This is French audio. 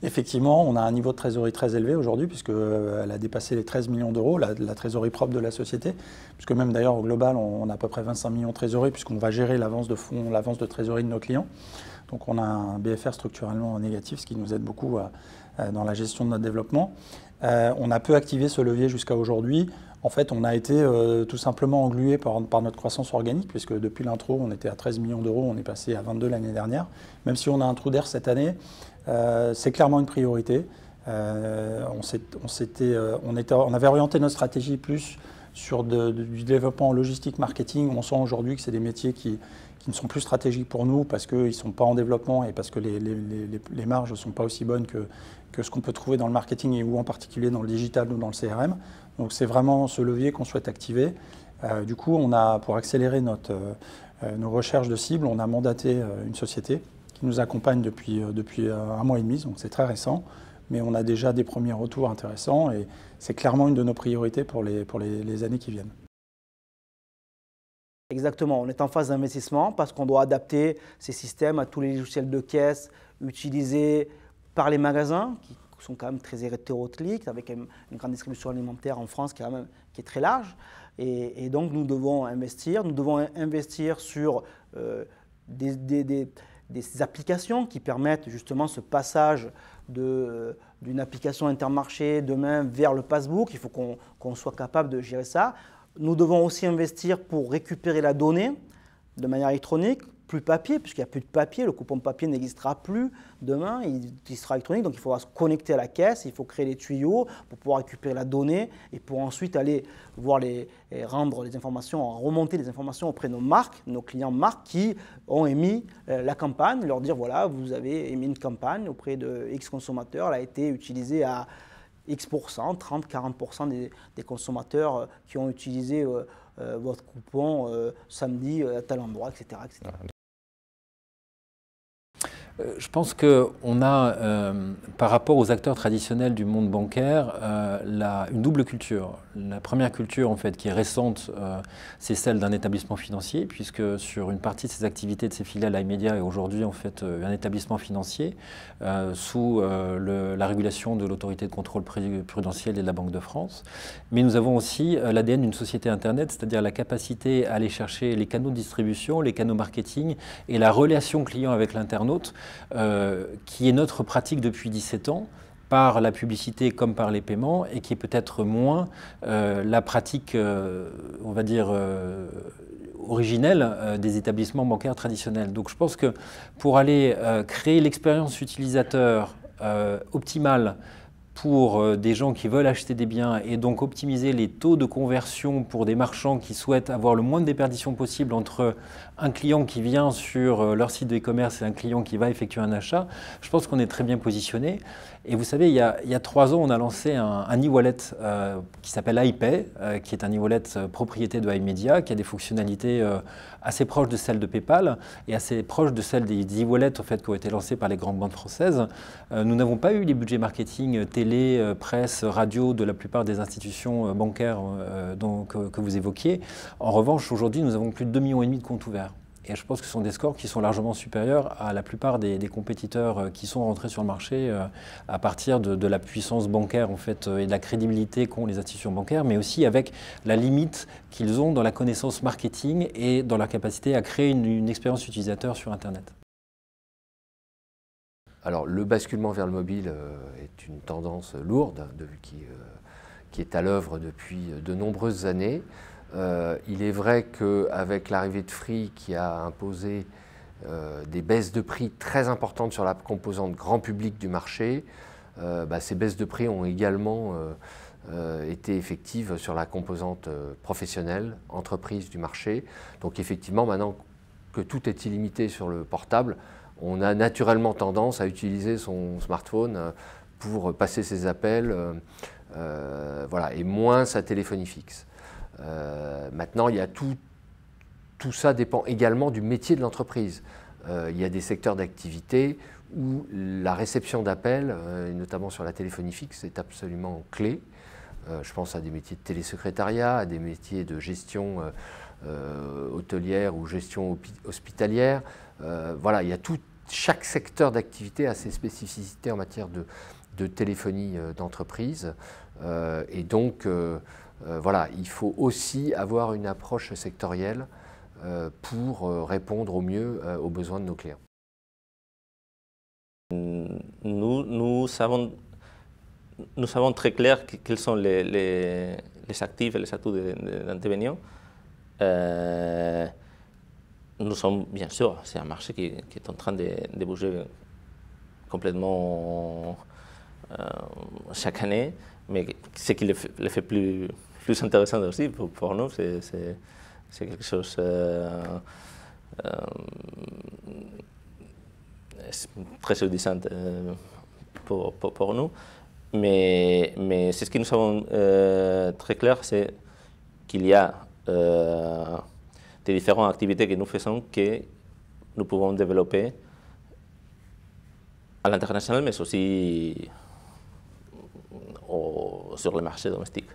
Effectivement, on a un niveau de trésorerie très élevé aujourd'hui, puisqu'elle a dépassé les 13 millions d'euros, la trésorerie propre de la société, puisque même d'ailleurs au global, on a à peu près 25 millions de trésorerie, puisqu'on va gérer l'avance de fonds, l'avance de trésorerie de nos clients. Donc on a un BFR structurellement négatif, ce qui nous aide beaucoup dans la gestion de notre développement. On a peu activé ce levier jusqu'à aujourd'hui. En fait, on a été tout simplement englué par notre croissance organique, puisque depuis l'intro, on était à 13 millions d'euros, on est passé à 22 l'année dernière. Même si on a un trou d'air cette année, c'est clairement une priorité. On avait orienté notre stratégie plus sur du développement en logistique marketing. On sent aujourd'hui que c'est des métiers qui ne sont plus stratégiques pour nous parce qu'ils ne sont pas en développement et parce que les marges ne sont pas aussi bonnes que ce qu'on peut trouver dans le marketing ou en particulier dans le digital ou dans le CRM. Donc c'est vraiment ce levier qu'on souhaite activer. Du coup, pour accélérer nos recherches de cibles, on a mandaté une société qui nous accompagne depuis 1 mois et demi, donc c'est très récent. Mais on a déjà des premiers retours intéressants et c'est clairement une de nos priorités pour les années qui viennent. Exactement, on est en phase d'investissement parce qu'on doit adapter ces systèmes à tous les logiciels de caisse utilisés par les magasins qui sont quand même très hétéroclites avec une grande distribution alimentaire en France qui est très large. Et donc nous devons investir sur des applications qui permettent justement ce passage d'une application Intermarché demain vers le passbook. Il faut qu'on soit capable de gérer ça. Nous devons aussi investir pour récupérer la donnée de manière électronique, plus papier, puisqu'il n'y a plus de papier, le coupon papier n'existera plus demain, il sera électronique, donc il faudra se connecter à la caisse, il faut créer les tuyaux pour pouvoir récupérer la donnée et pour ensuite aller rendre les informations, remonter les informations auprès de nos marques, nos clients marques qui ont émis la campagne, leur dire voilà, vous avez émis une campagne auprès de X consommateurs, elle a été utilisée à X%, 30-40% des consommateurs qui ont utilisé votre coupon samedi à tel endroit, etc. etc. Je pense qu'on a, par rapport aux acteurs traditionnels du monde bancaire, une double culture. La première culture, en fait, qui est récente, c'est celle d'un établissement financier, puisque sur une partie de ses activités, de ses filiales, iMedia est aujourd'hui en fait un établissement financier sous la régulation de l'autorité de contrôle prudentiel et de la Banque de France. Mais nous avons aussi l'ADN d'une société Internet, c'est-à-dire la capacité à aller chercher les canaux de distribution, les canaux marketing et la relation client avec l'internaute, qui est notre pratique depuis 17 ans, par la publicité comme par les paiements, et qui est peut-être moins la pratique, on va dire, originelle des établissements bancaires traditionnels. Donc je pense que pour aller créer l'expérience utilisateur optimale pour des gens qui veulent acheter des biens et donc optimiser les taux de conversion pour des marchands qui souhaitent avoir le moins de déperdition possible entre un client qui vient sur leur site de e-commerce et un client qui va effectuer un achat, je pense qu'on est très bien positionné. Et vous savez, il y a 3 ans, on a lancé un e-wallet qui s'appelle iPay, qui est un e-wallet propriété de iMedia, qui a des fonctionnalités assez proches de celles de PayPal et assez proches de celles des e-wallets en fait, qui ont été lancés par les grandes banques françaises. Nous n'avons pas eu les budgets marketing télé, presse, radio de la plupart des institutions bancaires que vous évoquiez. En revanche, aujourd'hui, nous avons plus de 2,5 millions de comptes ouverts. Et je pense que ce sont des scores qui sont largement supérieurs à la plupart des compétiteurs qui sont rentrés sur le marché à partir de la puissance bancaire en fait, et de la crédibilité qu'ont les institutions bancaires, mais aussi avec la limite qu'ils ont dans la connaissance marketing et dans leur capacité à créer une expérience utilisateur sur Internet. Alors le basculement vers le mobile est une tendance lourde qui est à l'œuvre depuis de nombreuses années. Il est vrai qu'avec l'arrivée de Free qui a imposé des baisses de prix très importantes sur la composante grand public du marché, ces baisses de prix ont également été effectives sur la composante professionnelle, entreprise du marché. Donc effectivement, maintenant que tout est illimité sur le portable, on a naturellement tendance à utiliser son smartphone pour passer ses appels voilà, et moins sa téléphonie fixe. Maintenant, il y a tout ça dépend également du métier de l'entreprise. Il y a des secteurs d'activité où la réception d'appels, notamment sur la téléphonie fixe, est absolument clé. Je pense à des métiers de télésecrétariat, à des métiers de gestion hôtelière ou gestion hospitalière. Voilà, il y a chaque secteur d'activité a ses spécificités en matière de téléphonie d'entreprise. Et donc, voilà, il faut aussi avoir une approche sectorielle pour répondre au mieux aux besoins de nos clients. Nous savons très clair quels sont les actifs et les atouts d'Antebellum. Nous sommes, bien sûr, c'est un marché qui est en train de bouger complètement chaque année, mais ce qui le fait plus intéressant aussi pour nous, c'est quelque chose très séduisant pour nous. Mais c'est ce que nous savons très clair, c'est qu'il y a des différentes activités que nous faisons que nous pouvons développer à l'international, mais aussi sur le marché domestique.